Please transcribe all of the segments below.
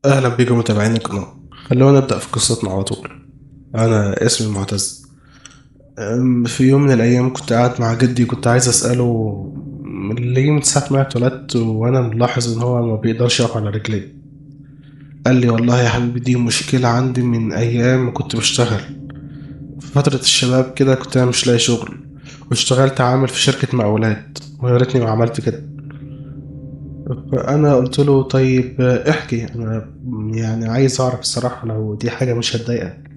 أهلا بكم متابعين القناة. خلونا نبدأ في قصتنا على طول. أنا اسمي معتز. في يوم من الأيام كنت قاعد مع جدي، كنت عايز أسأله ليه من ساعة ما اتولدت وأنا ملاحظ إن هو ما بيقدرش يقف على رجليه. قال لي والله يا حبيبي دي مشكلة عندي من أيام ما كنت بشتغل في فترة الشباب كده، كنت أنا مش لاقي شغل واشتغلت عامل في شركة مقاولات، ويا ريتني ما عملت كده. فأنا قلت له طيب احكي، أنا يعني عايز أعرف الصراحة لو دي حاجة مش هتضايقك.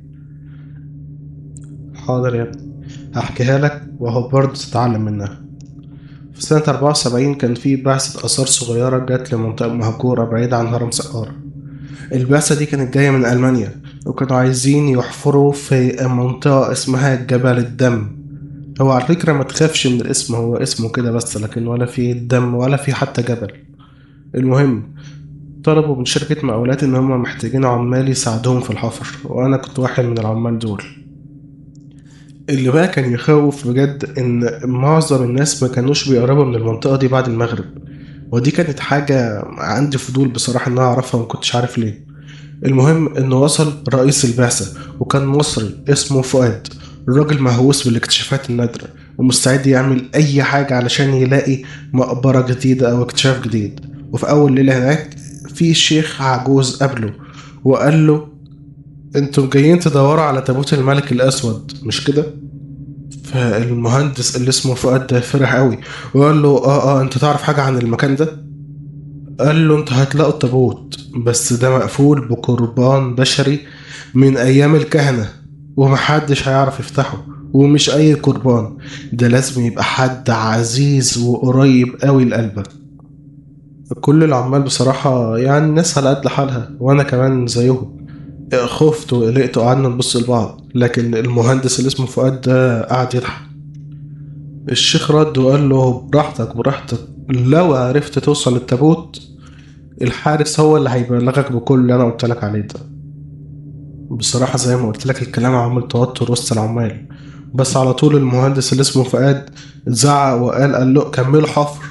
حاضر يا ابني، هحكيها لك وهو برضه تتعلم منها. في سنة 74 كان في بعثة آثار صغيرة جت لمنطقة مهجورة بعيدة عن هرم سقارة. البعثة دي كانت جاية من ألمانيا، وكانوا عايزين يحفروا في منطقة اسمها جبل الدم. هو على فكرة ما تخافش من الاسم، هو اسمه كده بس، لكن ولا في دم ولا في حتى جبل. المهم، طلبوا من شركة مقاولات إن هم محتاجين عمال يساعدوهم في الحفر، وأنا كنت واحد من العمال دول. اللي بقى كان يخوف بجد ان معظم الناس ما كانوش بيقربوا من المنطقة دي بعد المغرب، ودي كانت حاجة عندي فضول بصراحة ان انا اعرفها وما كنتش عارف ليه. المهم انه وصل رئيس البعثة، وكان مصري اسمه فؤاد. الراجل مهووس بالاكتشافات النادرة ومستعد يعمل اي حاجة علشان يلاقي مقبرة جديدة او اكتشاف جديد. وفي اول ليلة هناك في شيخ عجوز قابله وقال له انتم جايين تدوروا على تابوت الملك الاسود مش كده؟ فالمهندس اللي اسمه فؤاد ده فرح قوي وقال له انت تعرف حاجة عن المكان ده؟ قال له انت هتلاقوا التابوت، بس ده مقفول بقربان بشري من ايام الكهنة، ومحدش هيعرف يفتحه. ومش اي قربان، ده لازم يبقى حد عزيز وقريب قوي لقلبك. كل العمال بصراحة يعني الناس على قد حالها، وانا كمان زيهم. خفت وقلقت وقعدنا نبص لبعض، لكن المهندس اللي اسمه فؤاد ده قعد يضحك. الشيخ رد وقال له براحتك براحتك، لو عرفت توصل للتابوت الحارس هو اللي هيبلغك بكل اللي انا قلت لك عليه ده. بصراحة زي ما قلت لك الكلام عامل توتر وسط العمال، بس على طول المهندس اللي اسمه فؤاد زعق وقال له كملوا حفر.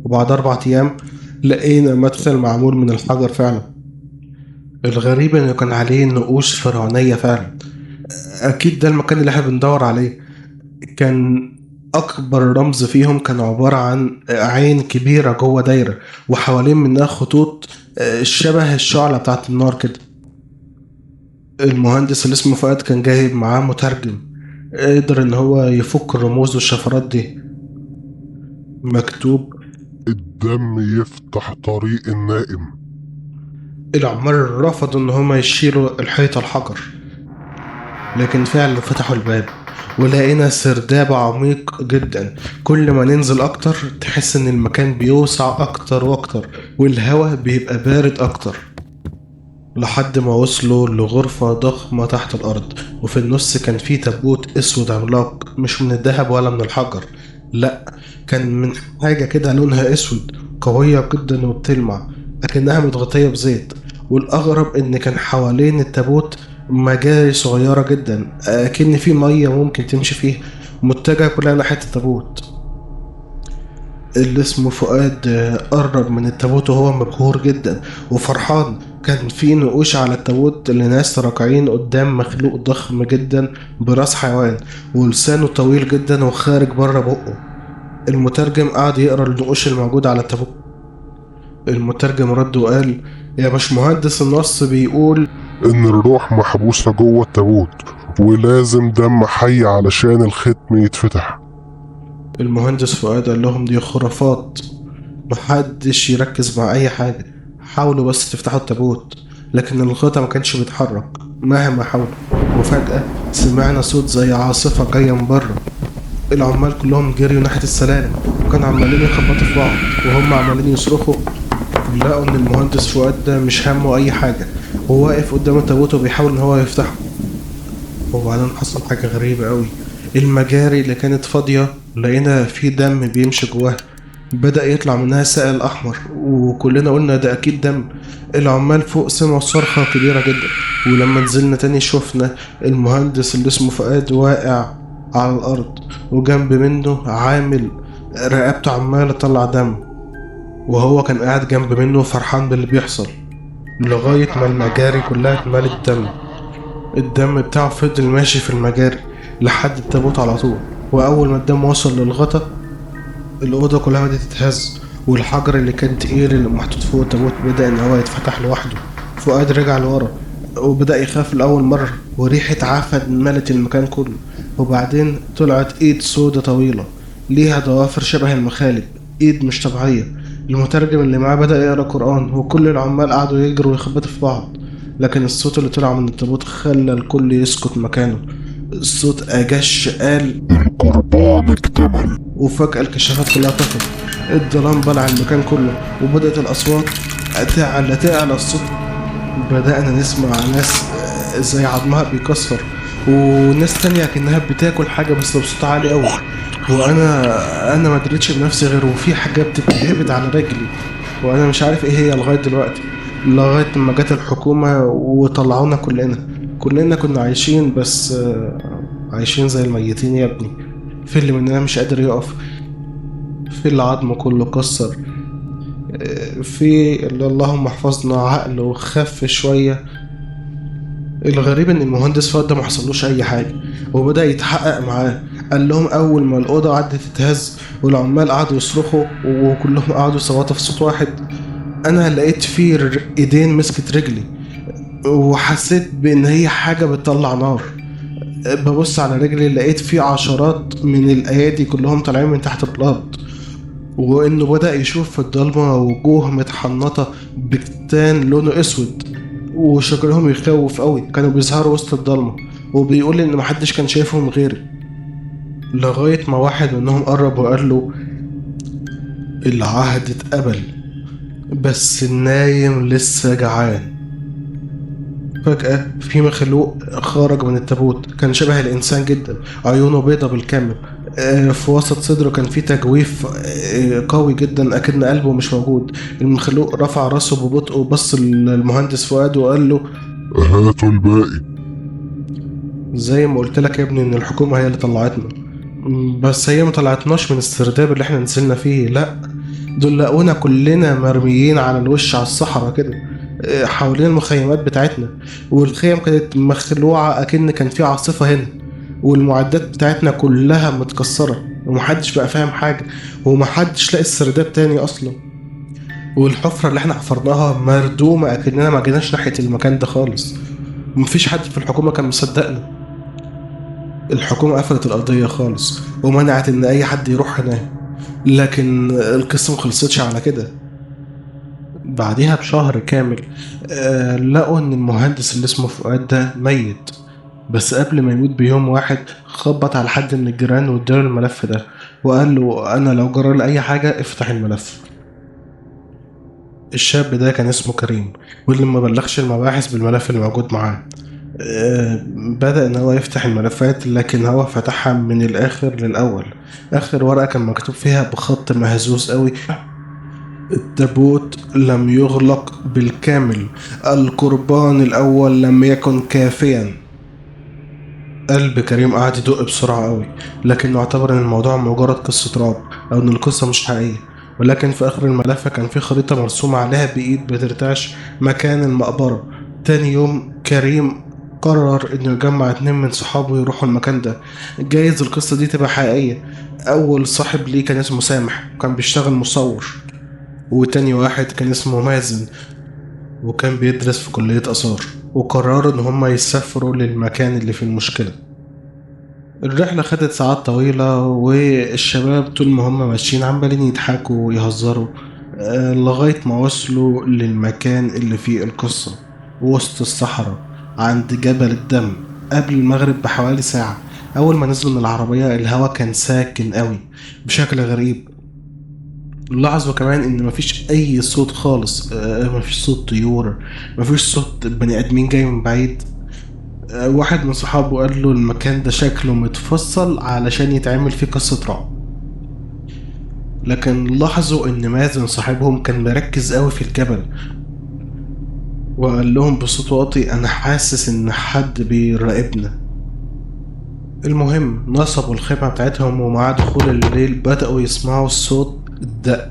وبعد 4 أيام لقينا مدخل معمول من الحجر فعلا. الغريب انه كان عليه نقوش فرعونية فعلا. اكيد ده المكان اللي احنا بندور عليه. كان أكبر رمز فيهم كان عبارة عن عين كبيرة جوه دايرة، وحوالين منها خطوط شبه الشعلة بتاعت النار كده. المهندس اللي اسمه فؤاد كان جايب معاه مترجم، قدر إن هو يفك الرموز والشفرات دي. مكتوب الدم يفتح طريق النائم. العمال رفضوا إن هما يشيلوا الحيطة الحجر، لكن فعلا فتحوا الباب ولقينا سرداب عميق جدا. كل ما ننزل اكتر تحس ان المكان بيوسع اكتر واكتر، والهواء بيبقى بارد اكتر، لحد ما وصلوا لغرفة ضخمة تحت الارض. وفي النص كان في تابوت اسود عملاق، مش من الذهب ولا من الحجر، لا، كان من حاجة كده لونها اسود قوية جدا وبتلمع لكنها متغطية بزيت. والأغرب إن كان حوالين التابوت مجاري صغيرة جدا، أكن في مية ممكن تمشي فيها، متجهة كلها ناحية التابوت. اللي اسمه فؤاد قرب من التابوت وهو مبهور جدا وفرحان. كان في نقوش على التابوت لناس راكعين قدام مخلوق ضخم جدا براس حيوان، ولسانه طويل جدا وخارج بره بقه. المترجم قعد يقرا النقوش الموجودة على التابوت. المترجم رد وقال يا باشمهندس النص بيقول إن الروح محبوسة جوه التابوت، ولازم دم حي علشان الختم يتفتح. المهندس فؤاد قال لهم دي خرافات، محدش يركز مع اي حاجة، حاولوا بس تفتحوا التابوت. لكن الغطا ما كانش بيتحرك مهما حاولوا. وفجأة سمعنا صوت زي عاصفة جاية من بره. العمال كلهم جريوا ناحية السلالم، وكانوا عمالين يخبطوا في بعض وهم عمالين يصرخوا. لقوا ان المهندس فؤاد ده مش همه اي حاجة، هو واقف قدام التابوت وبيحاول ان هو يفتحه. وبعدين حصل حاجة غريبة قوي. المجاري اللي كانت فاضية لقينا في دم بيمشي جواها، بدأ يطلع منها سائل أحمر، وكلنا قلنا ده أكيد دم. العمال فوق سمعوا صرخة كبيرة جدا، ولما نزلنا تاني شفنا المهندس اللي اسمه فؤاد واقع على الأرض، وجنب منه عامل رقبته عمالة تطلع دم، وهو كان قاعد جنب منه فرحان باللي بيحصل. لغاية ما المجاري كلها اتملت دم. الدم بتاعه فضل ماشي في المجاري لحد التابوت على طول. وأول ما الدم وصل للغطا، الأوضة كلها بدأت تتهز، والحجر اللي كان تقيل اللي محطوط فوق التابوت بدأ إن هو يتفتح لوحده. فؤاد رجع لورا وبدأ يخاف لأول مرة، وريحة عفن ملت المكان كله. وبعدين طلعت إيد سودة طويلة ليها ضوافر شبه المخالب، إيد مش طبيعية. المترجم اللي معاه بدأ يقرأ قرآن، وكل العمال قعدوا يجروا ويخبطوا في بعض. لكن الصوت اللي طلع من التابوت خلى الكل يسكت مكانه. الصوت أجش قال: القربان اكتمل. وفجأة الكشافات كلها طفت، الظلام بلع المكان كله، وبدأت الأصوات تعلى الصوت. بدأنا نسمع ناس زي عظمها بيكسر، وناس تانية كأنها بتاكل حاجة بس بصوت عالي قوي. وأنا ما دريتش بنفسي غير وفي حاجة بتتهبد على رجلي، وأنا مش عارف إيه هي لغاية دلوقتي. لغاية ما جت الحكومة وطلعونا كلنا كنا عايشين، بس عايشين زي الميتين يا ابني. في اللي مننا مش قادر يقف، في اللي عظمه كله كسر، في اللي اللهم احفظنا عقله وخف شوية. الغريب ان المهندس فؤاد ده ما حصلوش اي حاجة، وبدأ يتحقق معاه. قال لهم اول ما الأوضة قعدت تتهز والعمال قعدوا يصرخوا وكلهم قعدوا يصوتوا في صوت واحد، انا لقيت فيه ايدين مسكت رجلي، وحسيت بان هي حاجة بتطلع نار. ببص على رجلي لقيت فيه عشرات من الايادي كلهم طالعين من تحت الارض، وانه بدأ يشوف في الضلمة وجوه متحنطة بكتان لونه اسود، وشكلهم يخوف قوي. كانوا بيظهروا وسط الضلمة، وبيقول ان محدش كان شايفهم غيري. لغاية ما واحد منهم قرب وقال له: العهد اتقبل، بس النايم لسه جعان. فجأة في مخلوق خرج من التابوت، كان شبه الإنسان جدا، عيونه بيضة بالكامل. في وسط صدره كان في تجويف قوي جدا أكن قلبه مش موجود. المخلوق رفع راسه ببطء وبص للمهندس فؤاد وقال له: هاتوا الباقي. زي ما قلت لك يا ابني إن الحكومة هي اللي طلعتنا، بس هي ما طلعتناش من السرداب اللي احنا نزلنا فيه، لأ، دول لقونا كلنا مرميين على الوش على الصحراء كده حوالين المخيمات بتاعتنا. والخيم كانت مخلوعة أكن كان في عاصفة هنا، والمعدات بتاعتنا كلها متكسرة، ومحدش بقى فاهم حاجة، ومحدش لاقي السرداب تاني أصلا. والحفرة اللي احنا حفرناها مردومة أكننا ما جيناش ناحية المكان ده خالص. ومفيش حد في الحكومة كان مصدقنا. الحكومة قفلت القضية خالص ومنعت إن أي حد يروح هناك. لكن القصة مخلصتش على كده. بعديها بشهر كامل لقوا ان المهندس اللي اسمه فؤاد ده ميت. بس قبل ما يموت بيوم واحد خبط على حد من الجيران واداله الملف ده، وقال له: انا لو جرى لي اي حاجة افتح الملف. الشاب ده كان اسمه كريم، واللي ما بلغش المباحث بالملف اللي موجود معاه. بدأ ان هو يفتح الملفات، لكن هو فتحها من الاخر للاول. اخر ورقة كان مكتوب فيها بخط مهزوز قوي: التابوت لم يغلق بالكامل، القربان الأول لم يكن كافيا. قلب كريم قعد يدق بسرعة قوي، لكنه اعتبر ان الموضوع مجرد قصة رعب او ان القصة مش حقيقية. ولكن في اخر الملف كان في خريطة مرسومة عليها بايد بترتعش مكان المقبرة. تاني يوم كريم قرر انه يجمع 2 من صحابه يروحوا المكان ده، جايز القصة دي تبقى حقيقية. اول صاحب ليه كان اسمه سامح وكان بيشتغل مصور، وتاني واحد كان اسمه مازن وكان بيدرس في كلية آثار. وقرروا إن هما يسافروا للمكان اللي فيه المشكلة. الرحلة خدت ساعات طويلة، والشباب طول ما هما ماشيين عمالين يضحكوا ويهزروا لغاية ما وصلوا للمكان اللي فيه القصة، وسط الصحراء عند جبل الدم، قبل المغرب بحوالي ساعة. أول ما نزلوا من العربية الهوا كان ساكن قوي بشكل غريب. لاحظوا كمان ان مفيش اي صوت خالص، مفيش صوت طيور، مفيش صوت بني ادمين جاي من بعيد. واحد من صحابه قال له المكان ده شكله متفصل علشان يتعمل فيه قصة رعب. لكن لاحظوا ان مازن صاحبهم كان مركز قوي في الجبل، وقال لهم بصوت واطي: انا حاسس ان حد بيراقبنا. المهم نصبوا الخيمة بتاعتهم، ومع دخول الليل بدأوا يسمعوا الصوت الدق،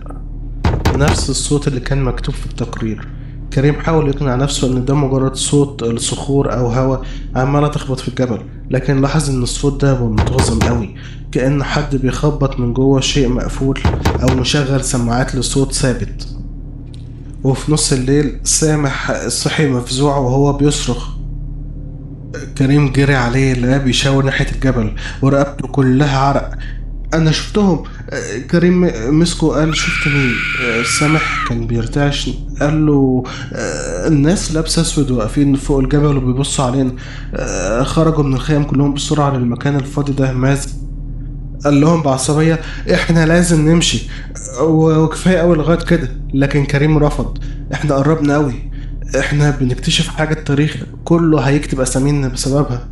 نفس الصوت اللي كان مكتوب في التقرير. كريم حاول يقنع نفسه ان ده مجرد صوت الصخور او هواء عمالة تخبط في الجبل، لكن لاحظ ان الصوت ده منتظم قوي، كأن حد بيخبط من جوه شيء مقفول او مشغل سماعات لصوت ثابت. وفي نص الليل سامح صحي مفزوع وهو بيصرخ. كريم جري عليه لقاه بيشاور ناحية الجبل ورقبته كلها عرق. انا شفتهم. كريم مسكه قال شفت مين؟ سامح كان بيرتعش. قال له الناس لابسه اسود واقفين فوق الجبل وبيبصوا علينا. خرجوا من الخيام كلهم بسرعه للمكان الفاضي ده. مازن قال لهم بعصبيه احنا لازم نمشي وكفايه قوي لغايه كده، لكن كريم رفض. احنا قربنا قوي، احنا بنكتشف حاجه التاريخ كله هيكتب اسامينا بسببها.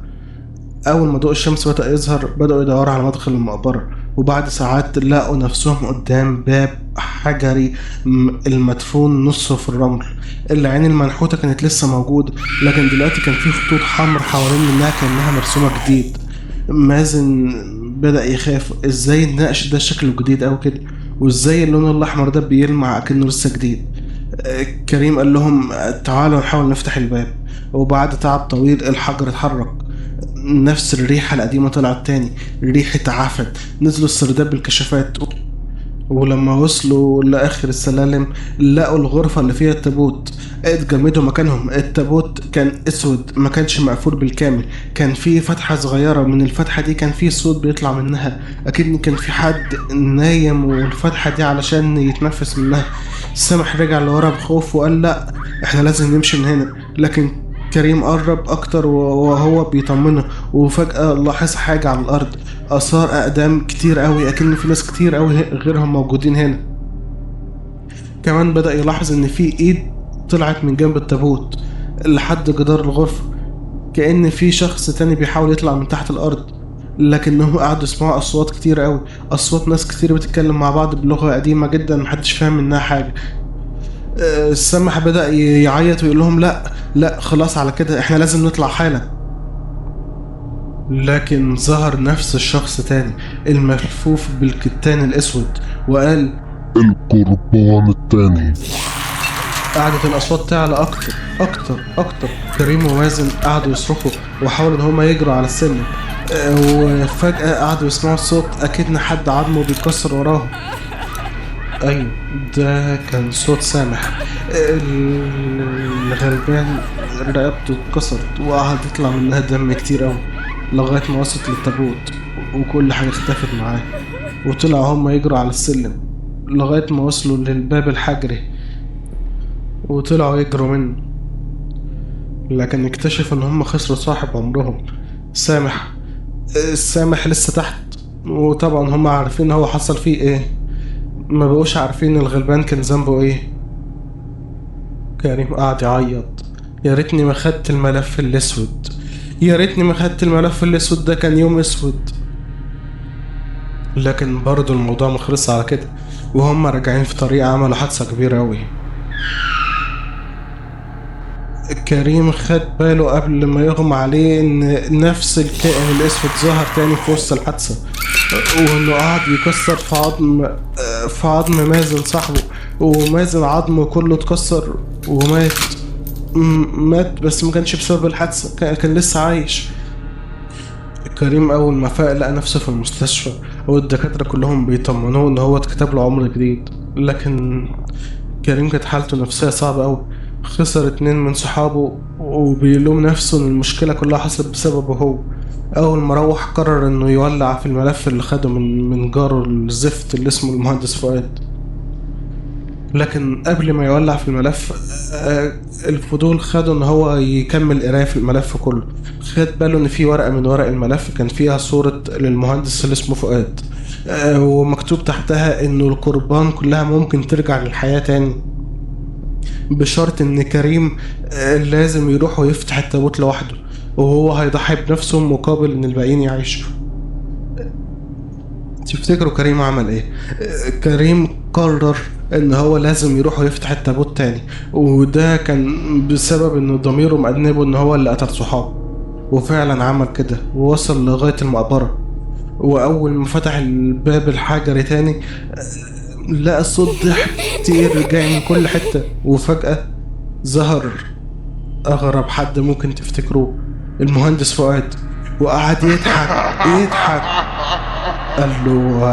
أول ما ضوء الشمس بدأ يظهر بدأوا يدوروا على مدخل المقبرة، وبعد ساعات لقوا نفسهم قدام باب حجري المدفون نصه في الرمل. العين المنحوتة كانت لسه موجودة، لكن دلوقتي كان في خطوط حمر حوالين منها كأنها مرسومة جديد. مازن بدأ يخاف. ازاي النقش ده شكله جديد أوي كده، وازاي اللون الأحمر ده بيلمع أكنه لسه جديد. كريم قال لهم تعالوا نحاول نفتح الباب. وبعد تعب طويل الحجر اتحرك. نفس الريحة القديمة طلعت تاني، ريحة عفن. نزلوا السرداب بالكشافات، ولما وصلوا لآخر السلالم لقوا الغرفة اللي فيها التابوت. اتجمدوا مكانهم. التابوت كان اسود، ما كانش مقفول بالكامل، كان فيه فتحة صغيرة. من الفتحة دي كان فيه صوت بيطلع منها اكيد كان في حد نايم والفتحة دي علشان يتنفس منها. سامح رجع لورا بخوف وقال لا احنا لازم نمشي من هنا، لكن كريم قرب اكتر وهو بيطمنه، وفجأة لاحظ حاجة على الارض. آثار أقدام كتير قوي، أكن في ناس كتير قوي غيرهم موجودين هنا. كمان بدأ يلاحظ إن في إيد طلعت من جنب التابوت لحد جدار الغرفة، كأن في شخص تاني بيحاول يطلع من تحت الأرض. لكنهم قعدوا يسمعوا أصوات كتير قوي، أصوات ناس كتير بتتكلم مع بعض بلغة قديمة جدا محدش فاهم منها حاجة. السمح بدأ يعيط ويقول لهم لا لا خلاص على كده احنا لازم نطلع حالا. لكن ظهر نفس الشخص تاني الملفوف بالكتان الأسود وقال القربان التاني. قعدت الأصوات تعلى أكتر أكتر أكتر. كريم ومازن قعدوا يصرخوا وحاولوا إن هما يجروا على السلم. وفجأة قعدوا يسمعوا الصوت أكن حد عظمه بيتكسر وراهم. أيوة ده كان صوت سامح. الغلبان رقبته اتكسرت وقعد يطلع منها دم كتير أوي لغاية ما وصلت للتابوت، وكل حاجة اختفت معاه. وطلعوا هما يجروا على السلم لغاية ما وصلوا للباب الحجري وطلعوا يجروا منه، لكن اكتشفوا ان هم خسروا صاحب عمرهم سامح. السامح لسه تحت، وطبعا هم عارفين هو حصل فيه ايه، ما بقوش عارفين الغلبان كان ذنبه ايه. كريم قعد يعيط. يا ريتني ما خدت الملف الاسود، يا ريتني ما خدت الملف الاسود، ده كان يوم اسود. لكن برضو الموضوع مخلص على كده، وهم راجعين في طريق عملوا حادثة كبيرة أوي. كريم خد باله قبل ما يغمى عليه ان نفس الكائن الاسود ظهر تاني في وسط الحادثة، وانه قعد يكسر في عظم مازن صاحبه، ومازن عظمه كله اتكسر ومات. مات بس ما كانش بسبب الحادثة، كان لسه عايش. كريم اول ما فاق لقى نفسه في المستشفى، والدكاترة كلهم بيطمنوه ان هو اتكتب له عمر جديد. لكن كريم كانت حالته النفسية صعبة أوي، خسر 2 من صحابه وبيلوم نفسه ان المشكلة كلها حصلت بسببه هو. اول ما روح قرر انه يولع في الملف اللي خده من جاره الزفت اللي اسمه المهندس فؤاد. لكن قبل ما يولع في الملف الفضول خده ان هو يكمل قرايه في الملف كله. خد باله ان في ورقه من ورق الملف كان فيها صوره للمهندس اللي اسمه فؤاد، ومكتوب تحتها انه القربان كلها ممكن ترجع للحياه تاني، بشرط ان كريم لازم يروح ويفتح التابوت لوحده، وهو هيضحي بنفسه مقابل ان الباقيين يعيشوا. تفتكروا كريم عمل ايه؟ كريم قرر ان هو لازم يروح ويفتح التابوت تاني، وده كان بسبب ان ضميره مأنبه ان هو اللي قتل صحابه. وفعلا عمل كده ووصل لغاية المقبرة، واول ما فتح الباب الحجري تاني لقى صوت ضحك كتير جاي من كل حتة. وفجأة ظهر اغرب حد ممكن تفتكروه، المهندس فؤاد، وقعد يضحك. قال له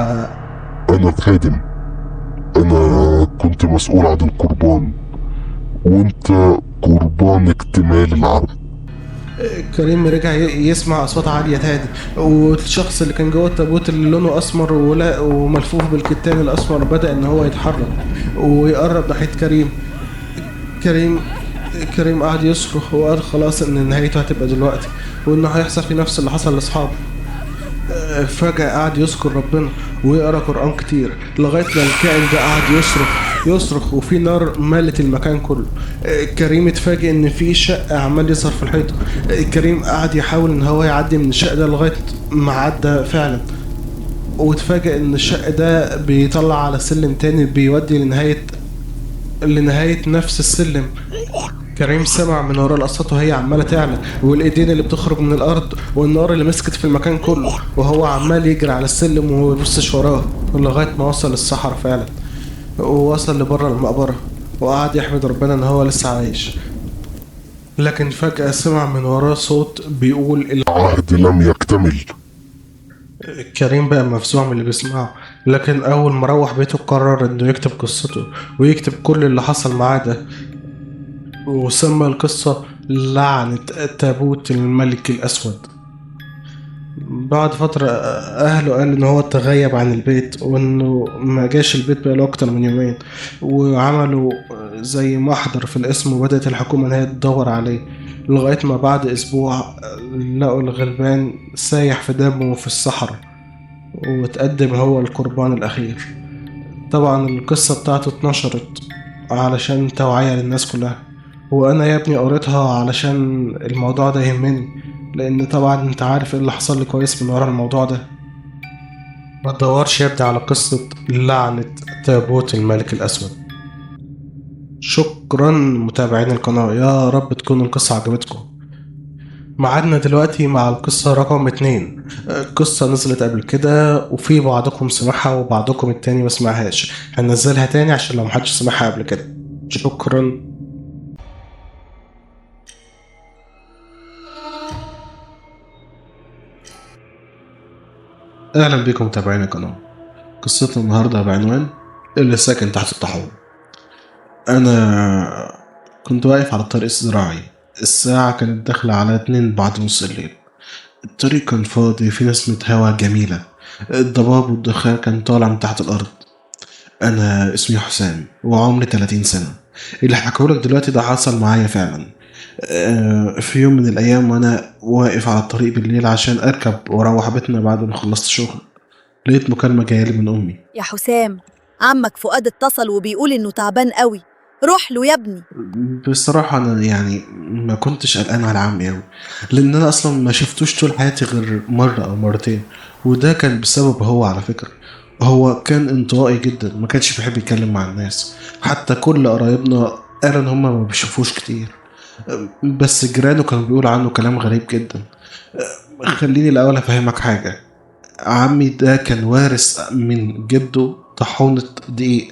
أنا خادم، أنا كنت مسؤول عن القربان، وأنت قربان اكتمال العرض. كريم رجع يسمع اصوات عاليه تاني، والشخص اللي كان جوه التابوت اللي لونه اسمر وملفوف بالكتان الاسمر بدا ان هو يتحرك ويقرب ناحيه كريم. كريم كريم قعد يصرخ وقال خلاص ان نهايته هتبقى دلوقتي، وانه هيحصل في نفس اللي حصل لاصحابه. فجأة قعد يذكر ربنا ويقرا قرآن كتير لغاية ما الكائن ده قعد يصرخ وفي نار مالت المكان كله. كريم اتفاجئ ان في شق عمال يظهر في الحيطة. كريم قعد يحاول ان هو يعدي من الشق ده لغاية ما عدى فعلا، واتفاجئ ان الشق ده بيطلع على سلم تاني بيودي لنهاية نفس السلم. كريم سمع من ورا الأصوات وهي عمالة تعلى، والإيدين اللي بتخرج من الأرض، والنار اللي مسكت في المكان كله، وهو عمال يجري على السلم وميبصش وراه لغاية ما وصل الصحراء فعلا، ووصل لبره المقبرة وقعد يحمد ربنا إن هو لسه عايش. لكن فجأة سمع من وراه صوت بيقول العهد لم يكتمل. كريم بقى مفزوع من اللي بيسمعه، لكن أول ما روح بيته قرر إنه يكتب قصته ويكتب كل اللي حصل معاه ده، وسمى القصة لعنة تابوت الملك الأسود. بعد فترة أهله قال إن هو تغيب عن البيت وإنه ما جاش البيت بقاله أكتر من يومين، وعملوا زي محضر في الاسم وبدأت الحكومة إن هي تدور عليه، لغاية ما بعد أسبوع لقوا الغلبان سايح في دمه في الصحراء، وتقدم هو القربان الأخير. طبعا القصة بتاعته اتنشرت علشان توعية للناس كلها، وانا يا ابني قريتها علشان الموضوع ده يهمني، لان طبعا انت عارف ايه اللي حصل لي كويس من ورا الموضوع ده. ما تدورش يا ابني على قصة لعنة تابوت الملك الاسود. شكرا متابعين القناة، يا رب تكون القصة عجبتكم. معادنا دلوقتي مع القصة رقم 2. القصة نزلت قبل كده وفي بعضكم سمعها وبعضكم التاني ما سمعهاش، هننزلها تاني عشان لو محدش سمعها قبل كده. شكرا. اهلا بكم متابعين القناة. قصتنا النهاردة بعنوان اللي ساكن تحت الطاحون. انا كنت واقف على الطريق الزراعي، الساعة كانت داخلة على 2 بعد نص الليل. الطريق كان فاضي في نسمة هوا جميلة، الضباب والدخان كان طالع من تحت الأرض. أنا اسمي حسام وعمري 30 سنة. اللي هحكيهولك دلوقتي ده حصل معايا فعلا. في يوم من الأيام وأنا واقف على الطريق بالليل عشان أركب وأروح بيتنا بعد ما خلصت شغل، لقيت مكالمة جاية لي من أمي. يا حسام، عمك فؤاد اتصل وبيقول انه تعبان قوي، روح له يا ابني. بصراحة أنا يعني ما كنتش قلقان على عمي أوي، لأن أنا أصلا ما شفتوش طول حياتي غير مرة أو مرتين، وده كان بسبب هو على فكرة. هو كان انطوائي جدا، ما كانش بيحب يتكلم مع الناس، حتى كل قرايبنا قالوا إن هما ما بيشوفوش كتير، بس جيرانه كانوا بيقولوا عنه كلام غريب جدا. خليني الأول أفهمك حاجة. عمي ده كان وارث من جده طاحونة دقيق.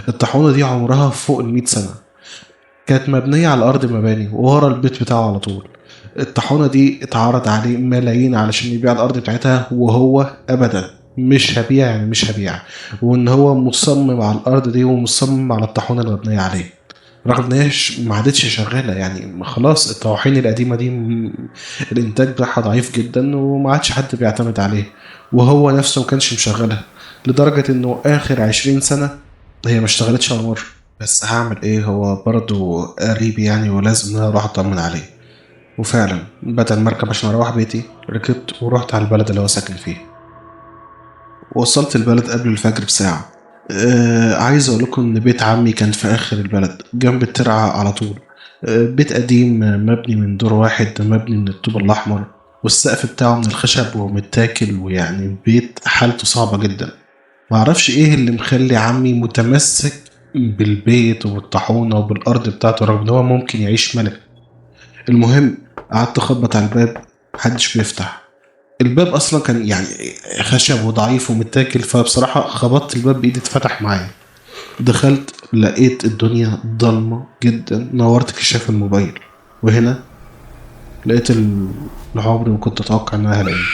الطاحونة دي عمرها فوق 100 سنة، كانت مبنية على أرض مباني ورا البيت بتاعه على طول. الطاحونة دي اتعرض عليه ملايين علشان يبيع الأرض بتاعتها، وهو أبدا مش هبيع، يعني مش هبيع، وإن هو مصمم على الأرض دي ومصمم على الطاحونة اللي مبنية عليه، رغم إن هي ما عادتش شغالة. يعني خلاص الطواحين القديمة دي الإنتاج بتاعها ضعيف جدا وما عادش حد بيعتمد عليه، وهو نفسه ما كانش مشغلها، لدرجة إنه آخر 20 سنة هي ما اشتغلتش على مر. بس هعمل ايه، هو برضو قريبي يعني ولازم ان انا اروح اطمن عليه. وفعلا بدل ما اركب عشان اروح بيتي ركبت ورحت على البلد اللي هو ساكن فيه. وصلت البلد قبل الفجر بساعة. عايز اقول لكم ان بيت عمي كان في اخر البلد جنب الترعة على طول. بيت قديم مبني من دور واحد، مبني من الطوب الاحمر، والسقف بتاعه من الخشب ومتاكل، ويعني بيت حالته صعبة جدا. معرفش ايه اللي مخلي عمي متمسك بالبيت وبالطاحونة وبالأرض بتاعته رغم ان هو ممكن يعيش ملك. المهم قعدت اخبط على الباب، محدش بيفتح. الباب اصلا كان يعني خشب وضعيف ومتاكل، فبصراحة خبطت الباب بايدي اتفتح معايا. دخلت لقيت الدنيا ضلمة جدا، نورت كشاف الموبايل، وهنا لقيت اللي عمري ما كنت أتوقع إن أنا هلاقيه.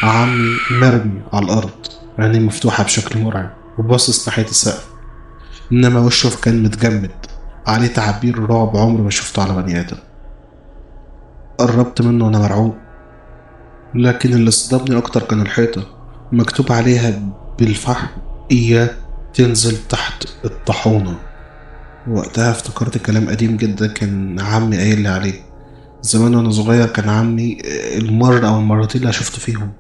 عمي مرمي على الأرض، عينيه مفتوحة بشكل مرعب وباصص ناحية السقف، إنما وشه كان متجمد، عليه تعابير رعب عمري ما شفته على بني آدم. قربت منه وأنا مرعوب، لكن اللي صدمني أكتر كان الحيطة مكتوب عليها بالفحم: إياك تنزل تحت الطاحونة. وقتها افتكرت كلام قديم جدا كان عمي قايل لي عليه زمان وانا صغير. كان عمي المرة او المرتين اللي شفته فيهم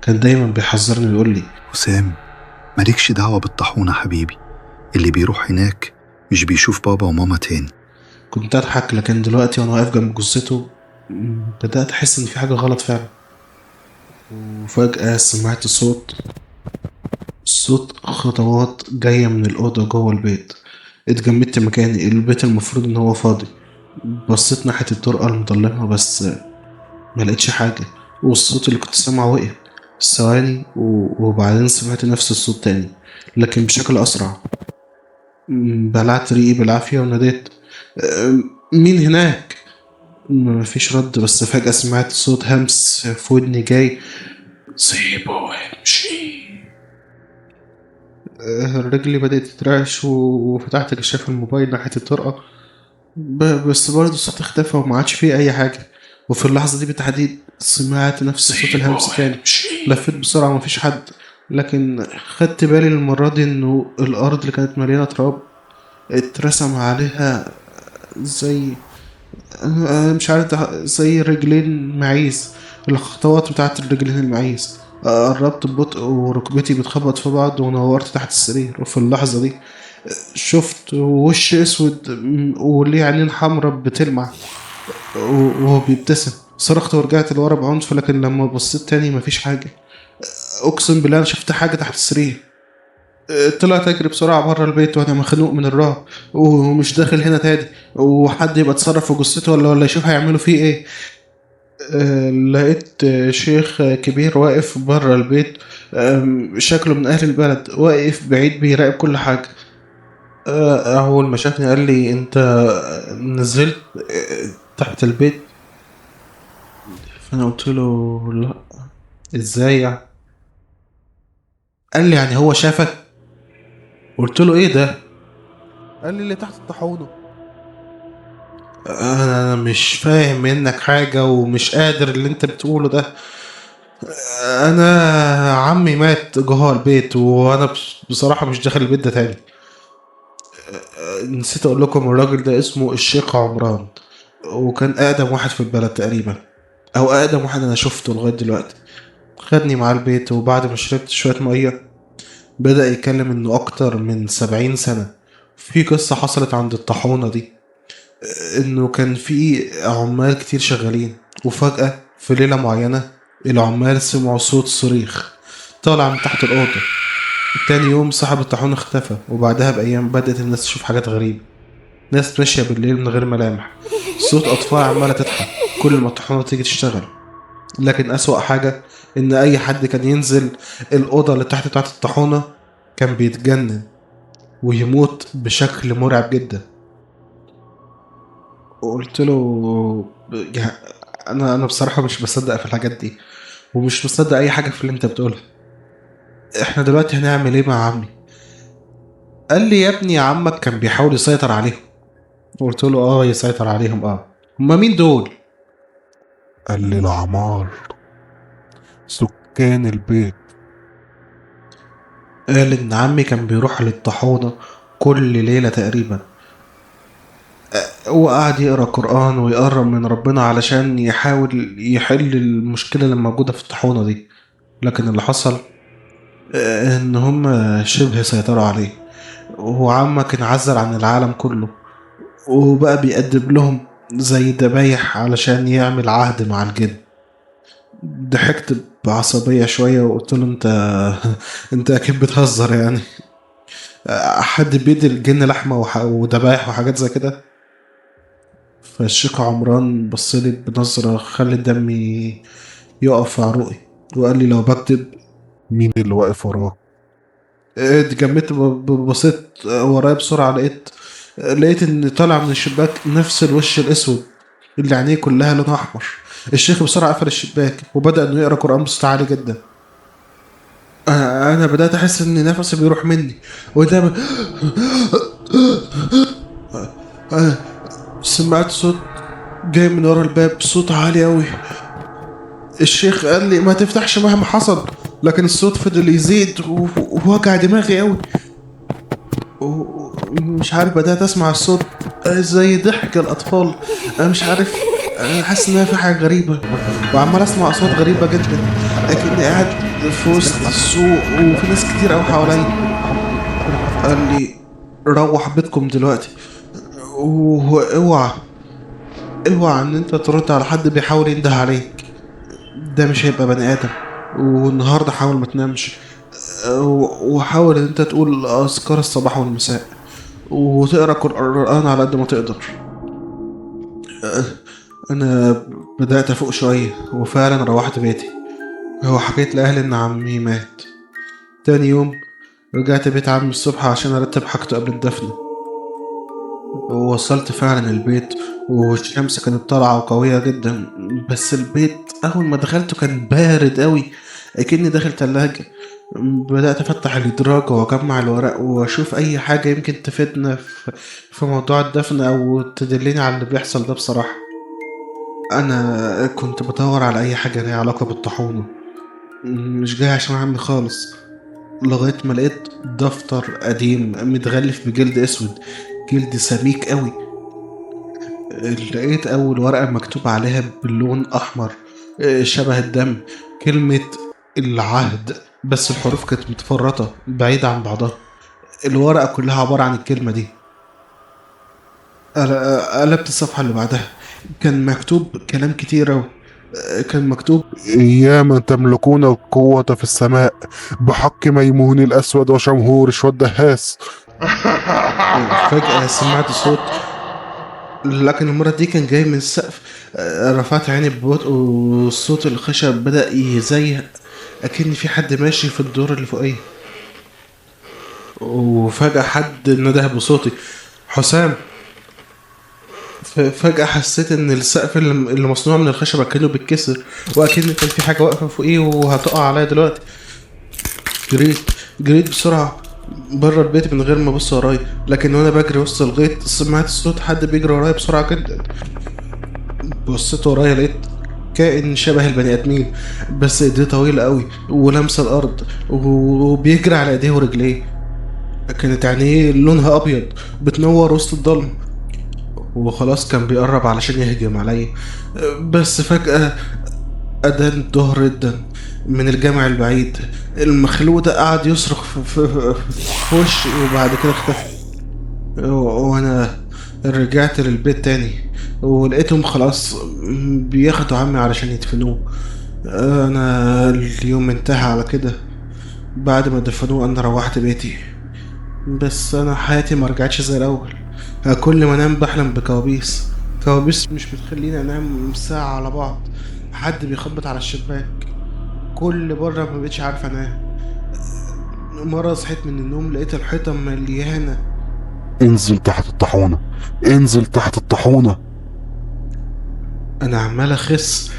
كان دايما بيحذرني ويقول لي: وسام، مالكش دعوة بالطاحونة حبيبي، اللي بيروح هناك مش بيشوف بابا وماما تاني. كنت اضحك، لكن دلوقتي وانا واقف جنب جثته بدأت احس ان في حاجة غلط فعلا. وفجأة سمعت صوت خطوات جاية من الأوضة جوه البيت. اتجمدت مكاني، البيت المفروض ان هو فاضي. بصيت ناحية الطرقة المظلمة بس ما لقيتش حاجة، والصوت اللي كنت سامعه وقف ثواني وبعدين سمعت نفس الصوت تاني لكن بشكل أسرع. بلعت ريقي بالعافية وناديت: مين هناك؟ مفيش رد، بس فجأة سمعت صوت همس في ودني جاي: سيبه وامشي. رجلي بدأت تترعش وفتحت كشاف الموبايل ناحية الطرقة، بس برضه الصوت اختفى وما عادش فيه أي حاجة. وفي اللحظة دي بالتحديد سمعت نفس صوت الهمس تاني. لفيت بسرعة ومفيش حد، لكن خدت بالي المرة دي إنه الأرض اللي كانت مليانة تراب اترسم عليها زي مش عارف زي رجلين معيز، الخطوات بتاعت الرجلين المعيز. قربت ببطء وركبتي بتخبط في بعض ونورت تحت السرير. وفي اللحظة دي شفت وش اسود وليه عينين حمرا بتلمع وهو بيبتسم. صرخت ورجعت لورا بعنف، لكن لما بصيت تاني مفيش حاجة. اقسم بالله انا شفت حاجة تحت السرير. طلعت اجري بسرعة بره البيت وانا مخنوق من الرعب، ومش داخل هنا تاني، وحد يبقى اتصرف في جثته ولا يشوف هيعملوا فيه ايه. لقيت شيخ كبير واقف بره البيت، شكله من اهل البلد، واقف بعيد بيراقب كل حاجة. اول ما شافني قال لي: انت نزلت تحت البيت؟ فانا قلت له: لا. ازاي يعني؟ قال لي: يعني هو شافك؟ قلت له: ايه ده؟ قال لي: اللي تحت الطاحونه. انا مش فاهم منك حاجه ومش قادر اللي انت بتقوله ده. انا عمي مات جوه البيت وانا بصراحه مش داخل البيت ده تاني. نسيت اقول لكم الراجل ده اسمه الشيخ عمران، وكان اقدم واحد في البلد تقريبا، او اقدم واحد انا شفته لغايه دلوقتي. خدني مع البيت، وبعد ما شربت شويه ميه بدأ يتكلم انه اكتر من 70 سنة في قصة حصلت عند الطاحونة دي، انه كان في عمال كتير شغالين، وفجأة في ليلة معينة العمال سمعوا صوت صريخ طالع من تحت الأوضة. تاني يوم صاحب الطاحونة اختفى، وبعدها بأيام بدأت الناس تشوف حاجات غريبة: ناس ماشية بالليل من غير ملامح، صوت أطفال عمالة تضحك كل ما الطاحونة تيجي تشتغل. لكن أسوأ حاجة إن أي حد كان ينزل الأوضة اللي تحت بتاعت الطاحونة كان بيتجنن ويموت بشكل مرعب جدا. وقلت له: يعني انا بصراحه مش بصدق في الحاجات دي، ومش مصدق اي حاجه في اللي انت بتقولها. احنا دلوقتي هنعمل ايه مع عمي؟ قال لي: يا ابني عمك كان بيحاول يسيطر عليهم. قلت له: اه يسيطر عليهم، اه. هما مين دول؟ قال لي العمار، سكان البيت. قال ان عمي كان بيروح للطاحونه كل ليله تقريبا، وقعد يقرا قرآن ويقرب من ربنا علشان يحاول يحل المشكله اللي موجوده في الطاحونه دي. لكن اللي حصل ان هم شبه سيطروا عليه، وعمك انعزل عن العالم كله وبقى بيقدم لهم زي ذبايح علشان يعمل عهد مع الجن. ضحكت بعصبية شوية وقلت له: انت انت اكيد بتهزر يعني. حد بيدي الجن لحمة وذبايح وحاجات زي كده؟ فالشيخ عمران بصلي بنظرة خلت دمي يقف في عروقي، وقال لي: لو بكتب. مين اللي واقف وراك؟ اتجمدت، بصيت ورايا بسرعة، لقيت ان طالع من الشباك نفس الوش الاسود اللي عينيه كلها لونها احمر. الشيخ بسرعة قفل الشباك وبدأ انه يقرأ قرآن بصوت عالي جدا. انا بدأت احس ان نفسي بيروح مني وده أنا سمعت صوت جاي من ورا الباب، صوت عالي أوي. الشيخ قال لي ما تفتحش مهما حصل، لكن الصوت فضل يزيد ووجع دماغي أوي. ومش عارف، بدأت أسمع الصوت زي ضحك الأطفال. أنا مش عارف، أنا حاسس إنها في حاجة غريبة، وعمال أسمع أصوات غريبة جدا، أكني قاعد في وسط السوق وفي ناس كتير أوي حواليا. قال لي روح بيتكم دلوقتي، واوعى ان انت ترد على حد بيحاول ينده عليك، ده مش هيبقى بني ادم. والنهارده حاول ما تنامش، وحاول ان انت تقول اذكار الصباح والمساء وتقرا قرآن على قد ما تقدر. انا بدأت افوق شوية وفعلا روحت بيتي وحكيت لاهلي ان عمي مات. تاني يوم رجعت بيت عمي الصبح عشان ارتب حاجته قبل الدفن. ووصلت فعلا البيت والشمس كانت طالعة وقوية جدا، بس البيت أول ما دخلته كان بارد أوي، أكني داخل تلاجة. بدأت أفتح الإدراج وأجمع الورق وأشوف أي حاجة يمكن تفيدنا في موضوع الدفن أو تدلني على اللي بيحصل ده. بصراحة أنا كنت بدور على أي حاجة ليها علاقة بالطاحونة، مش جاي عشان عمي خالص، لغاية ما لقيت دفتر قديم متغلف بجلد أسود، جلد سميك قوي. لقيت أول ورقة مكتوب عليها باللون أحمر شبه الدم كلمة العهد، بس الحروف كانت متفرطة بعيدة عن بعضها. الورقة كلها عبارة عن الكلمة دي. قلبت الصفحة اللي بعدها، كان مكتوب كلام كتير أوي. كان مكتوب يا من تملكون القوة في السماء بحق ميمون الأسود وشمهورش والدهاس. فجأة سمعت صوت، لكن المرة دي كان جاي من السقف. رفعت عيني ببطء والصوت الخشب بدأ يزيق، أكن في حد ماشي في الدور اللي فوقيه. وفجأة حد نده بصوتي حسام. فجأة حسيت إن السقف اللي مصنوع من الخشب كأنه بيتكسر، وأكن كان في حاجة واقفة فوقيه وهتقع عليا دلوقتي. جريت بسرعة بره البيت من غير ما ابص ورايا، لكن وانا بجري وسط الغيط سمعت صوت حد بيجري ورايا بسرعة جدا. بصيت ورايا لقيت كائن شبه البني ادمين، بس ايديه طويلة قوي ولامسة الارض وبيجري على ايديه ورجليه. كانت عينيه لونها ابيض بتنور وسط الضلمة، وخلاص كان بيقرب علشان يهجم عليا. بس فجأة أذان الظهر ادن من الجامع البعيد. المخلوق ده قعد يصرخ في وشي وبعد كده اختفى. وانا رجعت للبيت تاني ولقيتهم خلاص بياخدوا عمي علشان يدفنوه. انا اليوم انتهى على كده. بعد ما دفنوه انا روحت بيتي، بس انا حياتي ما رجعتش زي الاول. كل ما انام بحلم بكوابيس، كوابيس مش بتخليني انام ساعة على بعض. حد بيخبط على الشباك كل مرة، ما بقتش عارف انام. مرة صحيت من النوم لقيت الحيطة مليانة. انزل تحت الطاحونة، انزل تحت الطاحونة. انا عمال اخس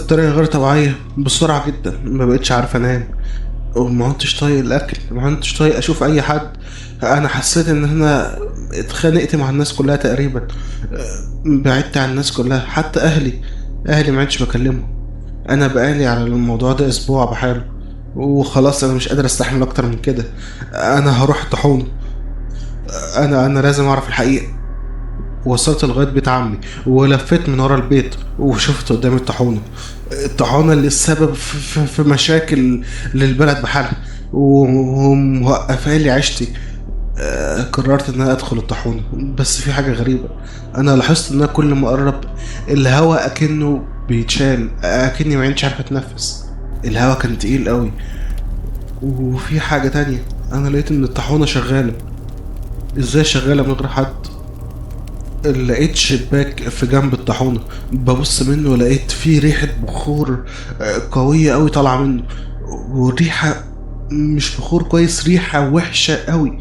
بطريقة غير طبيعية بسرعة جدا، ما بقتش عارف انام، وما كنتش طايق الاكل، ما كنتش طايق اشوف اي حد. انا حسيت ان انا اتخانقت مع الناس كلها تقريبا، بعدت عن الناس كلها، حتى اهلي ما عدتش بكلمهم. انا بقالي على الموضوع ده اسبوع بحاله، وخلاص انا مش قادر استحمل اكتر من كده. انا هروح الطاحونه، انا لازم اعرف الحقيقه. وصلت لغايه بيت عمي ولفيت من ورا البيت وشفت قدامي الطاحونه اللي السبب في مشاكل للبلد بحالها وموقفالي عيشتي. قررت ان انا ادخل الطاحونه، بس في حاجه غريبه. انا لاحظت ان أنا كل ما اقرب الهواء اكنه بيتشال، اكني ما عنديش عارف اتنفس. الهواء كان تقيل قوي. وفي حاجه تانية، انا لقيت ان الطاحونه شغاله. ازاي شغاله من غير حد؟ لقيت شباك في جنب الطاحونه، ببص منه لقيت فيه ريحه بخور قويه قوي طالعه منه، والريحه مش بخور كويس، ريحة وحشة قوي.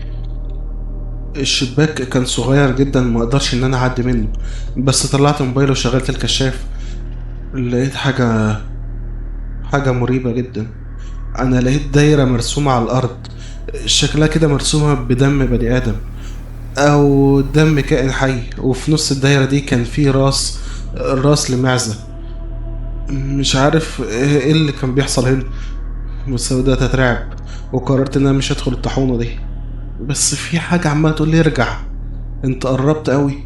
الشباك كان صغير جدا، ما اقدرش ان انا اعدي منه، بس طلعت موبايلي وشغلت الكشاف. لقيت حاجة مريبة جدا. انا لقيت دايرة مرسومة على الارض، شكلها كده مرسومة بدم بني ادم او دم كائن حي، وفي نص الدايرة دي كان في راس لمعزة. مش عارف ايه اللي كان بيحصل هنا، بس بدأت اترعب وقررت ان انا مش هدخل الطاحونة دي. بس في حاجة عمالة تقول لي ارجع، انت قربت قوي.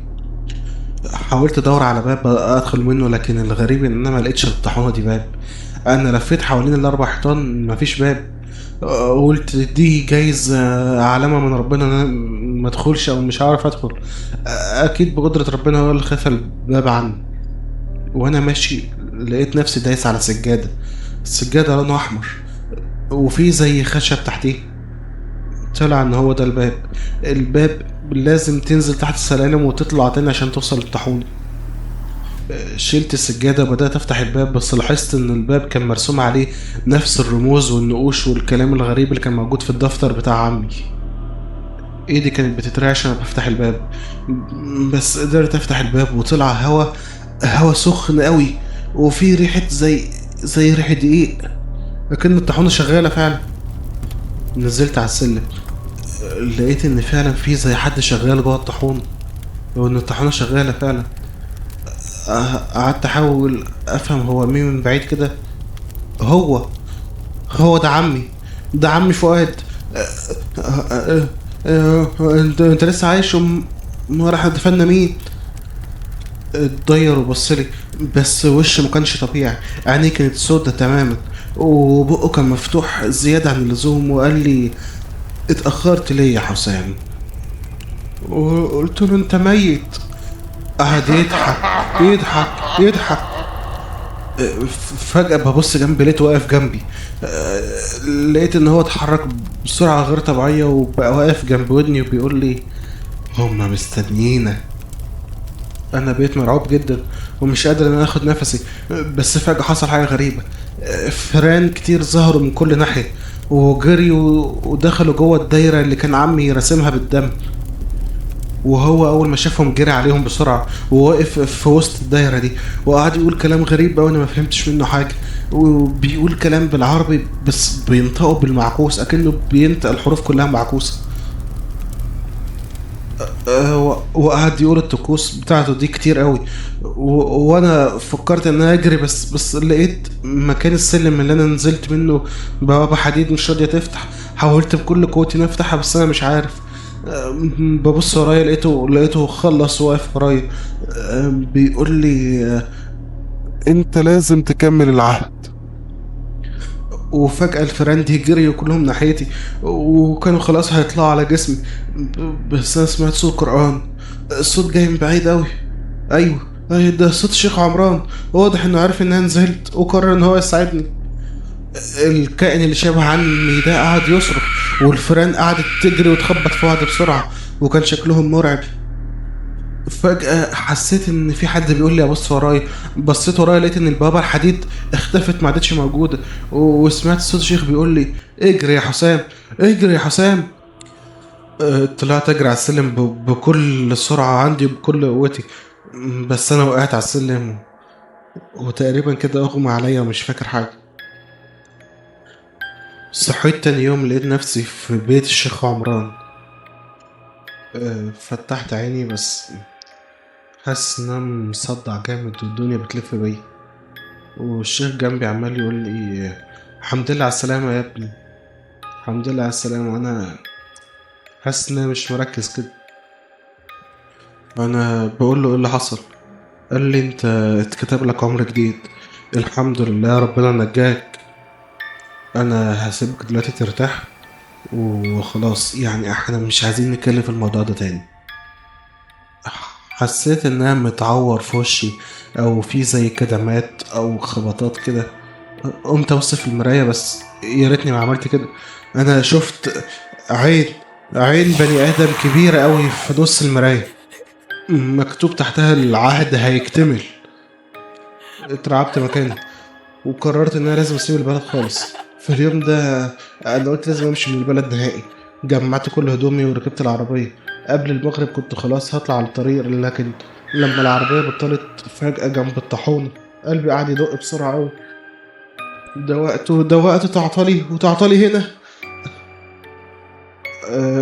حاولت ادور على باب ادخل منه، لكن الغريب ان انا ما لقيتش الطاحونة دي باب. انا لفيت حوالين الاربع حيطان، مفيش باب. قلت دي جايز علامة من ربنا ان انا ما ادخلش او مش هعرف ادخل. اكيد بقدرة ربنا هو اللي خفى الباب عني. وانا ماشي لقيت نفسي دايس على سجادة. السجادة لونها احمر وفي زي خشب تحتيه. طلع ان هو ده الباب لازم تنزل تحت السلالم وتطلع تاني عشان توصل للطاحونة. شلت السجادة وبدأت أفتح الباب، بس لاحظت إن الباب كان مرسوم عليه نفس الرموز والنقوش والكلام الغريب اللي كان موجود في الدفتر بتاع عمي. إيدي كانت بتترعش وأنا بفتح الباب، بس قدرت أفتح الباب وطلع هوا سخن قوي، وفي ريحة زي ريحة دقيق، لكن الطاحونة شغالة فعلا. نزلت على السلم، لقيت إن فعلا في زي حد شغال جوه الطاحونة، وإن الطاحونة شغالة فعلا. قعدت احاول افهم هو مين من بعيد كده. هو هو ده عمي فؤاد. انت لسه عايش راح دفنا مين؟ اتضير وبصلي، بس وشه ما كانش طبيعي، عينيه كانت سودة تماما، وبقه كان مفتوح زيادة عن اللزوم، وقال لي اتأخرت ليه يا حسام؟ وقلت له انت ميت. قعد يضحك. فجأة ببص جنبي لقيته واقف جنبي. لقيت ان هو اتحرك بسرعة غير طبيعية وبقى واقف جنب ودني وبيقول لي هما مستنيينا. انا بقيت مرعوب جدا ومش قادر ان انا اخد نفسي. بس فجأة حصل حاجة غريبة. فئران كتير ظهروا من كل ناحية وجريوا ودخلوا جوه الدايرة اللي كان عمي راسمها بالدم. وهو اول ما شافهم جري عليهم بسرعه وواقف في وسط الدايره دي، وقعد يقول كلام غريب قوي انا ما فهمتش منه حاجه. وبيقول كلام بالعربي بس بينطقه بالمعكوس، اكنه بينطق الحروف كلها معكوسه. وقعد يقول الطقوس بتاعته دي كتير قوي. وانا فكرت ان انا اجري، بس لقيت مكان السلم اللي انا نزلت منه بوابه حديد مش راضيه تفتح. حاولت بكل قوتي اني افتحها بس انا مش عارف. ببص ورايا لقيته خلص واقف ورايا. بيقول لي انت لازم تكمل العهد. وفجأة الفئران دي جريوا كلهم ناحيتي وكانوا خلاص هيطلعوا على جسمي. بس انا سمعت صوت قرآن. الصوت جاي من بعيد قوي. ايوه ده صوت الشيخ عمران. واضح انه عارف ان انا نزلت وقرر ان هو يساعدني. الكائن اللي شبه عمي ده قعد يصرخ، والفئران قعدت تجري وتخبط في بعض بسرعة، وكان شكلهم مرعب. فجأة حسيت ان في حد بيقول لي ابص ورايا. بصيت ورايا لقيت ان البوابة الحديد اختفت، ما عادتش موجودة. وسمعت صوت شيخ بيقول لي اجري يا حسام، اجري يا حسام. طلعت اجري على السلم بكل سرعة عندي وبكل قوتي. بس انا وقعت على السلم وتقريبا كده اغمى عليا ومش فاكر حاجة. صحيت تاني يوم لقيت نفسي في بيت الشيخ عمران. فتحت عيني بس حاسس ان انا مصدع جامد والدنيا بتلف بيا، والشيخ جنبي عمال يقول لي الحمد لله على السلامة يا ابني، الحمد لله على السلامة. وانا حاسس ان انا مش مركز كده. انا بقول له ايه اللي حصل؟ قال لي انت اتكتب لك عمر جديد، الحمد لله ربنا نجاك. انا هسيبك دلوقتي ترتاح وخلاص، يعني احنا مش عايزين نتكلم في الموضوع ده تاني. حسيت ان انا متعور في وشي او في زي كدمات او خبطات كده. قمت ابص في المرايه بس يا ريتني ما عملت كده. انا شفت عين عين بني ادم كبيره قوي في نص المرايه، مكتوب تحتها العهد هيكتمل. اترعبت مكاني وقررت ان انا لازم اسيب البلد خالص. في اليوم ده انا قلت لازم امشي من البلد نهائي. جمعت كل هدومي وركبت العربية. قبل المغرب كنت خلاص هطلع على الطريق، لكن لما العربية بطلت فجأة جنب الطاحونة قلبي قعد يدق بسرعة أوي. ده وقت تعطلي هنا.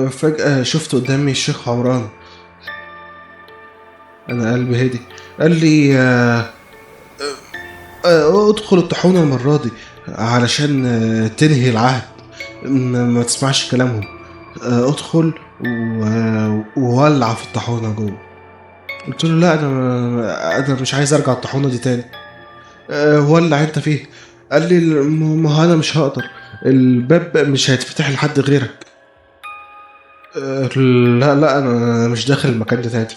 فجأة شفت قدامي الشيخ عمران. أنا قلبي هدي. قال لي ادخل الطاحونة المرة دي علشان تنهي العهد. ما تسمعش كلامهم. ادخل وولع في الطاحونة جوه. قلت له لا، انا مش عايز ارجع الطاحونة دي تاني. ولع انت فيه. قال لي ما هو انا مش هقدر، الباب مش هيتفتح لحد غيرك. لا انا مش داخل المكان ده تاني.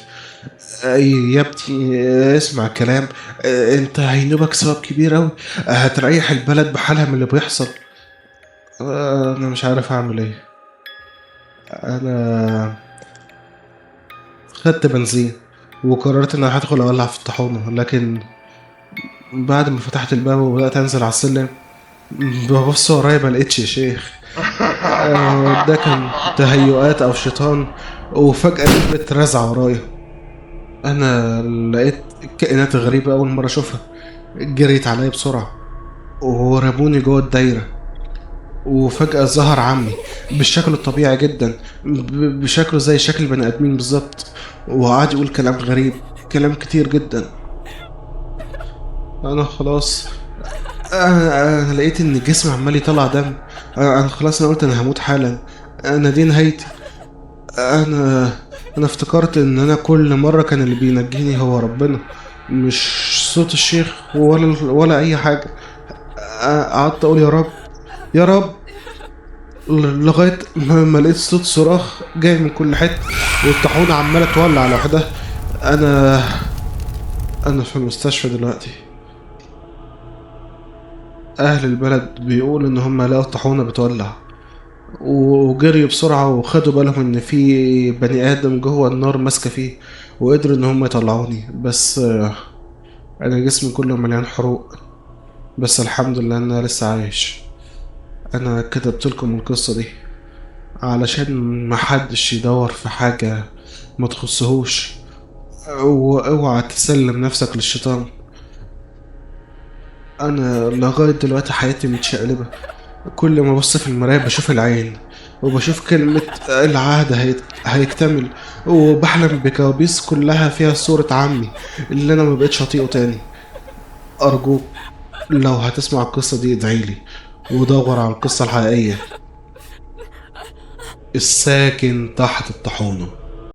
يا ابني اسمع الكلام. انت هينوبك ثواب كبير اوي، هتريح البلد بحالها من اللي بيحصل. انا مش عارف اعمل ايه. انا خدت بنزين وقررت ان انا هدخل اولع في الطاحونة، لكن بعد ما فتحت الباب وبدأت انزل على السلم ببص ورايا ما لقيتش يا شيخ. ده كان تهيؤات او شيطان. وفجأة لقيت رزعة ورايا. انا لقيت كائنات غريبة اول مرة اشوفها. جريت عليا بسرعة ورموني جوه الدايرة. وفجأة ظهر عمي بشكله الطبيعي جدا، بشكله زي شكل البني ادمين بالظبط، وقعد يقول كلام غريب، كلام كتير جدا. انا خلاص، أنا لقيت ان جسمي عمال يطلع دم. انا خلاص، انا قلت انا هموت حالا. انا دي نهايتي. انا انا افتكرت ان انا كل مرة كان اللي بينجيني هو ربنا، مش صوت الشيخ ولا اي حاجة. قعدت اقول يا رب يا رب، لغاية ما لقيت صوت صراخ جاي من كل حتة، والطاحونة عمالة تولع لوحدها. انا انا في المستشفى دلوقتي. اهل البلد بيقولوا ان هم لقوا الطاحونة بتولع، وجريوا بسرعة وخدوا بالهم ان في بني ادم جوه النار ماسكة فيه، وقدروا ان هم يطلعوني. بس انا جسمي كله مليان حروق، بس الحمد لله ان انا لسه عايش. انا كتبت لكم القصة دي علشان محدش يدور في حاجة ما تخصهوش، واوعى تسلم نفسك للشيطان. انا لغاية دلوقتي حياتي متشقلبة. كل ما ابص في المراية بشوف العين، وبشوف كلمة العهد هيكتمل، وبحلم بكوابيس كلها فيها صورة عمي اللي انا مبقتش اطيقه تاني. ارجوك لو هتسمع القصة دي ادعيلي ودور على القصة الحقيقية. الساكن تحت الطاحونة.